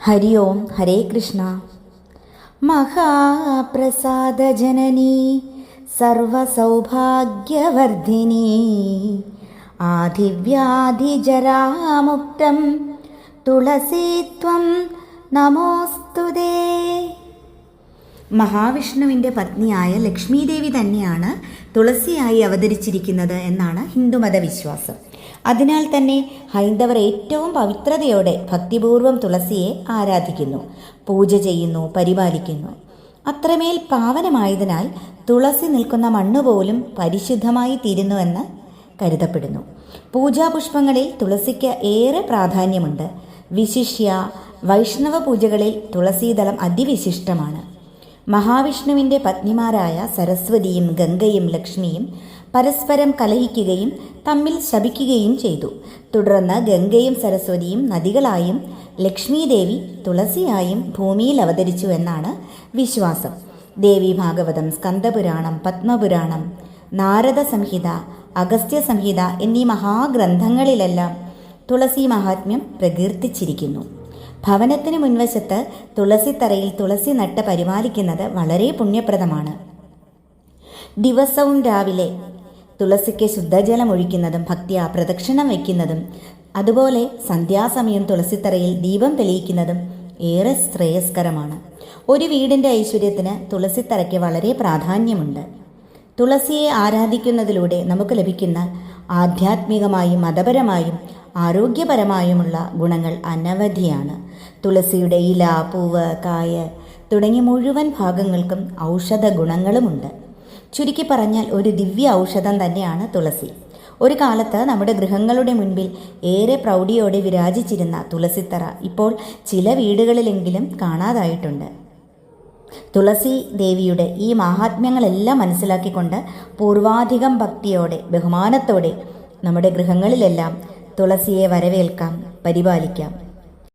ഹരി ഓം. ഹരേ കൃഷ്ണ. മഹാപ്രസാദജനനീ സർവസൗഭാഗ്യവർദ്ധിനി ആധിവ്യാധിജരാമുക്തം തുളസീത്വം നമോസ്തുതേ. മഹാവിഷ്ണുവിൻ്റെ പത്നിയായ ലക്ഷ്മീദേവി തന്നെയാണ് തുളസിയായി അവതരിച്ചിരിക്കുന്നത് എന്നാണ് ഹിന്ദുമത വിശ്വാസം. അതിനാൽ തന്നെ ഹൈന്ദവർ ഏറ്റവും പവിത്രതയോടെ ഭക്തിപൂർവം തുളസിയെ ആരാധിക്കുന്നു, പൂജ ചെയ്യുന്നു, പരിപാലിക്കുന്നു. അത്രമേൽ പാവനമായതിനാൽ തുളസി നിൽക്കുന്ന മണ്ണുപോലും പരിശുദ്ധമായി തീരുന്നുവെന്ന് കരുതപ്പെടുന്നു. പൂജാപുഷ്പങ്ങളിൽ തുളസിക്ക് ഏറെ പ്രാധാന്യമുണ്ട്. വിശിഷ്യ വൈഷ്ണവ പൂജകളിൽ തുളസീദളം അതിവിശിഷ്ടമാണ്. മഹാവിഷ്ണുവിൻ്റെ പത്നിമാരായ സരസ്വതിയും ഗംഗയും ലക്ഷ്മിയും പരസ്പരം കലഹിക്കുകയും തമ്മിൽ ശപിക്കുകയും ചെയ്തു. തുടർന്ന് ഗംഗയും സരസ്വതിയും നദികളായും ലക്ഷ്മീദേവി തുളസിയായും ഭൂമിയിൽ അവതരിച്ചു എന്നാണ് വിശ്വാസം. ദേവി ഭാഗവതം, സ്കന്ദപുരാണം, പത്മപുരാണം, നാരദ സംഹിത, അഗസ്ത്യ സംഹിത എന്നീ മഹാഗ്രന്ഥങ്ങളിലെല്ലാം തുളസി മഹാത്മ്യം പ്രകീർത്തിച്ചിരിക്കുന്നു. ഭവനത്തിന് മുൻവശത്ത് തുളസിത്തറയിൽ തുളസി നട്ട് പരിപാലിക്കുന്നത് വളരെ പുണ്യപ്രദമാണ്. ദിവസവും രാവിലെ തുളസിക്ക് ശുദ്ധജലം ഒഴിക്കുന്നതും ഭക്ത്യാ പ്രദക്ഷിണം വയ്ക്കുന്നതും അതുപോലെ സന്ധ്യാസമയം തുളസിത്തറയിൽ ദീപം തെളിയിക്കുന്നതും ഏറെ ശ്രേയസ്കരമാണ്. ഒരു വീടിൻ്റെ ഐശ്വര്യത്തിന് തുളസിത്തറയ്ക്ക് വളരെ പ്രാധാന്യമുണ്ട്. തുളസിയെ ആരാധിക്കുന്നതിലൂടെ നമുക്ക് ലഭിക്കുന്ന ആധ്യാത്മികമായും മതപരമായും ആരോഗ്യപരമായുമുള്ള ഗുണങ്ങൾ അനവധിയാണ്. തുളസിയുടെ ഇല, പൂവ്, കായ് തുടങ്ങിയ മുഴുവൻ ഭാഗങ്ങൾക്കും ഔഷധ ഗുണങ്ങളുമുണ്ട്. ചുരുക്കി പറഞ്ഞാൽ ഒരു ദിവ്യ ഔഷധം തന്നെയാണ് തുളസി. ഒരു കാലത്ത് നമ്മുടെ ഗൃഹങ്ങളുടെ മുൻപിൽ ഏറെ പ്രൗഢിയോടെ വിരാജിച്ചിരുന്ന തുളസിത്തറ ഇപ്പോൾ ചില വീടുകളിലെങ്കിലും കാണാതായിട്ടുണ്ട്. തുളസി ദേവിയുടെ ഈ മഹാത്മ്യങ്ങളെല്ലാം മനസ്സിലാക്കിക്കൊണ്ട് പൂർവാധികം ഭക്തിയോടെ ബഹുമാനത്തോടെ നമ്മുടെ ഗൃഹങ്ങളിലെല്ലാം തുളസിയെ വരവേൽക്കാം, പരിപാലിക്കാം.